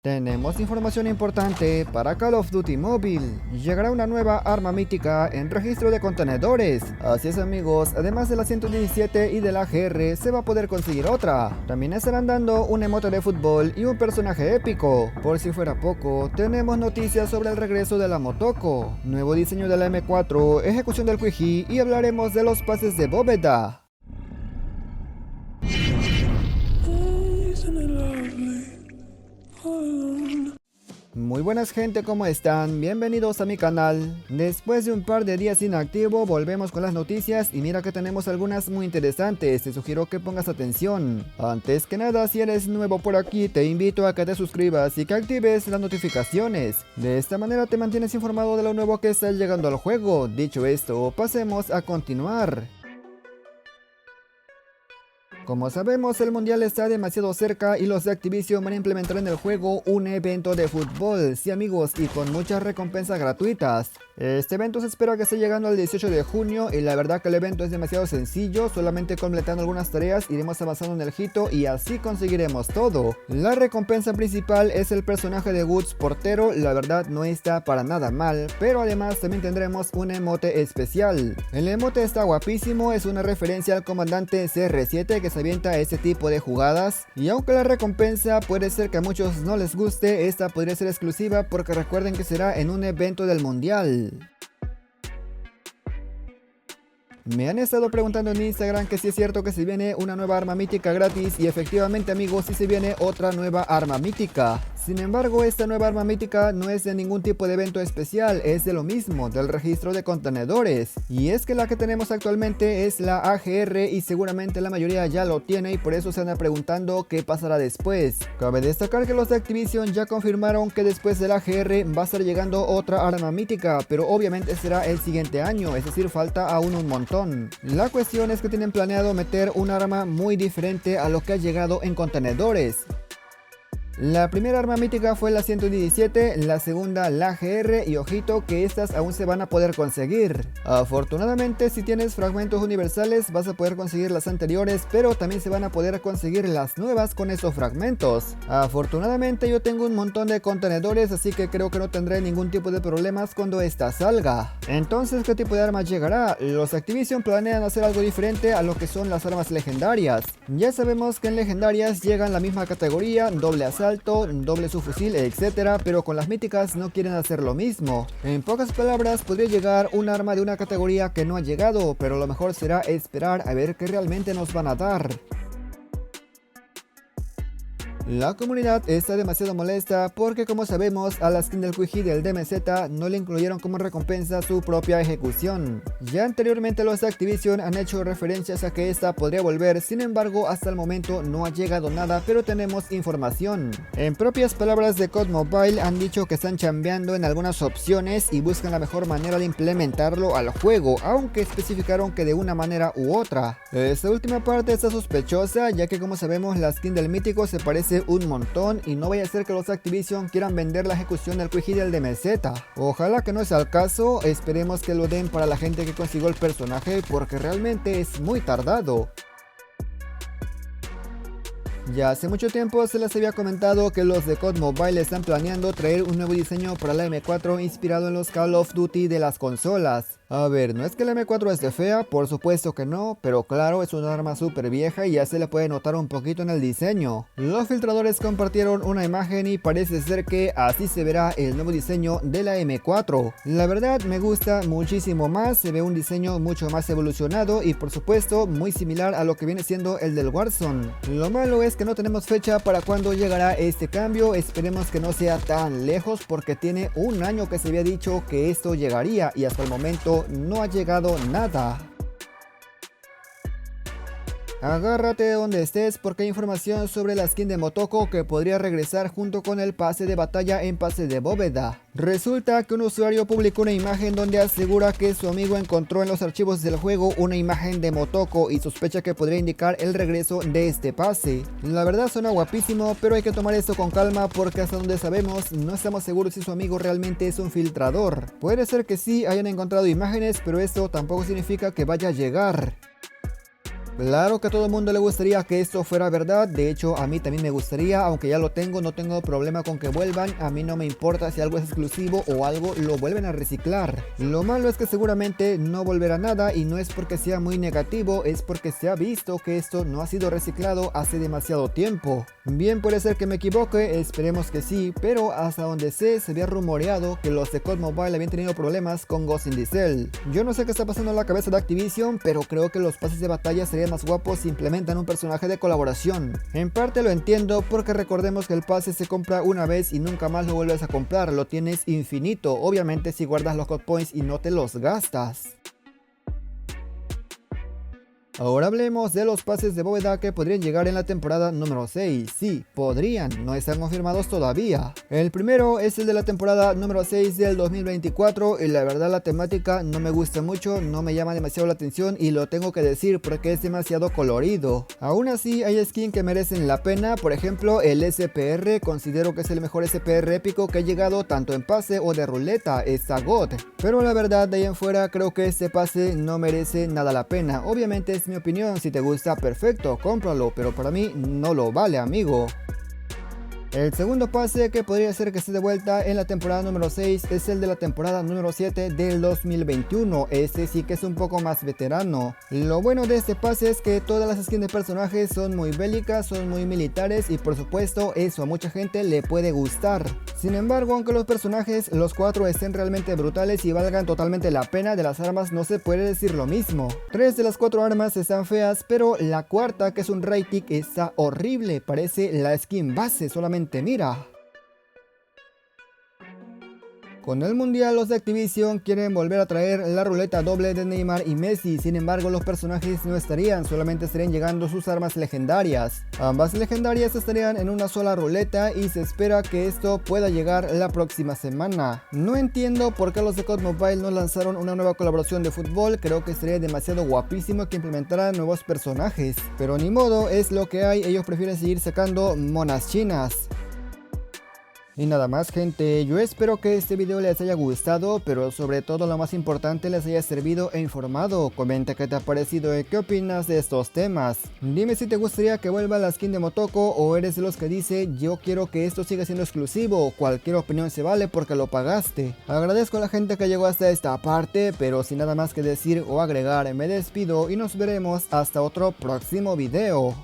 Tenemos información importante para Call of Duty Mobile. Llegará una nueva arma mítica en registro de contenedores. Así es amigos, además de la 117 y de la GR se va a poder conseguir otra. También estarán dando un emote de fútbol y un personaje épico. Por si fuera poco, tenemos noticias sobre el regreso de la Motoko, nuevo diseño de la M4, ejecución del Kuiji y hablaremos de los pases de bóveda. Muy buenas gente, ¿cómo están? Bienvenidos a mi canal. Después de un par de días inactivo, volvemos con las noticias y mira que tenemos algunas muy interesantes, te sugiero que pongas atención. Antes que nada, si eres nuevo por aquí, te invito a que te suscribas y que actives las notificaciones. De esta manera te mantienes informado de lo nuevo que está llegando al juego. Dicho esto, pasemos a continuar. Como sabemos, el mundial está demasiado cerca y los de Activision van a implementar en el juego un evento de fútbol, sí amigos, y con muchas recompensas gratuitas. Este evento se espera que esté llegando el 18 de junio y la verdad que el evento es demasiado sencillo, solamente completando algunas tareas iremos avanzando en el hito y así conseguiremos todo. La recompensa principal es el personaje de Woods portero, la verdad no está para nada mal, pero además también tendremos un emote especial. El emote está guapísimo, es una referencia al comandante CR7 que se avienta ese tipo de jugadas, y aunque la recompensa puede ser que a muchos no les guste, esta podría ser exclusiva porque recuerden que será en un evento del mundial. Me han estado preguntando en Instagram que si es cierto que se viene una nueva arma mítica gratis y efectivamente amigos, sí se viene otra nueva arma mítica. Sin embargo, esta nueva arma mítica no es de ningún tipo de evento especial, es de lo mismo, del registro de contenedores. Y es que la que tenemos actualmente es la AGR y seguramente la mayoría ya lo tiene y por eso se andan preguntando qué pasará después. Cabe destacar que los de Activision ya confirmaron que después de la AGR va a estar llegando otra arma mítica, pero obviamente será el siguiente año, es decir, falta aún un montón. La cuestión es que tienen planeado meter un arma muy diferente a lo que ha llegado en contenedores. La primera arma mítica fue la 117, la segunda la GR y ojito que estas aún se van a poder conseguir. Afortunadamente si tienes fragmentos universales vas a poder conseguir las anteriores, pero también se van a poder conseguir las nuevas con esos fragmentos. Afortunadamente yo tengo un montón de contenedores, así que creo que no tendré ningún tipo de problemas cuando esta salga. Entonces, ¿qué tipo de arma llegará? Los Activision planean hacer algo diferente a lo que son las armas legendarias. Ya sabemos que en legendarias llegan la misma categoría, doble asalto, doble subfusil, etcétera, pero con las míticas no quieren hacer lo mismo. En pocas palabras, podría llegar un arma de una categoría que no ha llegado, pero lo mejor será esperar a ver qué realmente nos van a dar. La comunidad está demasiado molesta porque como sabemos a la skin del Kuiji del DMZ no le incluyeron como recompensa su propia ejecución. Ya anteriormente los de Activision han hecho referencias a que esta podría volver, sin embargo hasta el momento no ha llegado nada, pero tenemos información. En propias palabras de COD Mobile han dicho que están chambeando en algunas opciones y buscan la mejor manera de implementarlo al juego, aunque especificaron que de una manera u otra. Esta última parte está sospechosa ya que como sabemos la skin del mítico se parece un montón y no vaya a ser que los Activision quieran vender la ejecución del Kuiji del DMZ. Ojalá que no sea el caso, esperemos que lo den para la gente que consiguió el personaje porque realmente es muy tardado. Ya hace mucho tiempo se les había comentado que los de COD Mobile están planeando traer un nuevo diseño para la M4 inspirado en los Call of Duty de las consolas. A ver, no es que la M4 esté fea, por supuesto que no, pero claro, es una arma súper vieja y ya se le puede notar un poquito en el diseño. Los filtradores compartieron una imagen y parece ser que así se verá el nuevo diseño de la M4. La verdad me gusta muchísimo más, se ve un diseño mucho más evolucionado y por supuesto muy similar a lo que viene siendo el del Warzone. Lo malo es que no tenemos fecha para cuándo llegará este cambio, esperemos que no sea tan lejos porque tiene un año que se había dicho que esto llegaría y hasta el momento no ha llegado nada. Agárrate donde estés porque hay información sobre la skin de Motoko que podría regresar junto con el pase de batalla en pase de bóveda. Resulta que un usuario publicó una imagen donde asegura que su amigo encontró en los archivos del juego una imagen de Motoko y sospecha que podría indicar el regreso de este pase. La verdad suena guapísimo, pero hay que tomar esto con calma porque hasta donde sabemos no estamos seguros si su amigo realmente es un filtrador. Puede ser que sí hayan encontrado imágenes, pero esto tampoco significa que vaya a llegar. Claro que a todo el mundo le gustaría que esto fuera verdad, de hecho a mí también me gustaría, aunque ya lo tengo, no tengo problema con que vuelvan, a mí no me importa si algo es exclusivo o algo lo vuelven a reciclar. Lo malo es que seguramente no volverá nada y no es porque sea muy negativo, es porque se ha visto que esto no ha sido reciclado hace demasiado tiempo. Bien, puede ser que me equivoque, esperemos que sí, pero hasta donde sé se había rumoreado que los de COD Mobile habían tenido problemas con Ghost in the Shell. Yo no sé qué está pasando en la cabeza de Activision, pero creo que los pases de batalla serían más guapos si implementan un personaje de colaboración. En parte lo entiendo porque recordemos que el pase se compra una vez y nunca más lo vuelves a comprar, lo tienes infinito, obviamente si guardas los COD Points y no te los gastas. Ahora hablemos de los pases de bóveda que podrían llegar en la temporada número 6. Sí, podrían, no están confirmados todavía. El primero es el de la temporada número 6 del 2024 y la verdad la temática no me gusta mucho, no me llama demasiado la atención y lo tengo que decir porque es demasiado colorido. Aún así hay skins que merecen la pena, por ejemplo el SPR, considero que es el mejor SPR épico que ha llegado tanto en pase o de ruleta, está God. Pero la verdad de ahí en fuera creo que este pase no merece nada la pena, obviamente es mi opinión, si te gusta perfecto, cómpralo, pero para mí no lo vale, amigo. El segundo pase que podría ser que esté de vuelta en la temporada número 6 es el de la temporada número 7 del 2021, este sí que es un poco más veterano. Lo bueno de este pase es que todas las skins de personajes son muy bélicas, son muy militares y por supuesto eso a mucha gente le puede gustar. Sin embargo, aunque los personajes, los 4 estén realmente brutales y valgan totalmente la pena, de las armas no se puede decir lo mismo. 3 de las 4 armas están feas, pero la cuarta, que es un Raytic, está horrible, parece la skin base, solamente mira. Con el mundial, los de Activision quieren volver a traer la ruleta doble de Neymar y Messi, sin embargo los personajes no estarían, solamente estarían llegando sus armas legendarias. Ambas legendarias estarían en una sola ruleta y se espera que esto pueda llegar la próxima semana. No entiendo por qué los de COD Mobile no lanzaron una nueva colaboración de fútbol, creo que sería demasiado guapísimo que implementaran nuevos personajes. Pero ni modo, es lo que hay, ellos prefieren seguir sacando monas chinas. Y nada más, gente, yo espero que este video les haya gustado, pero sobre todo lo más importante les haya servido e informado. Comenta qué te ha parecido y qué opinas de estos temas. Dime si te gustaría que vuelva la skin de Motoko o eres de los que dice yo quiero que esto siga siendo exclusivo, cualquier opinión se vale porque lo pagaste. Agradezco a la gente que llegó hasta esta parte, pero sin nada más que decir o agregar me despido y nos veremos hasta otro próximo video.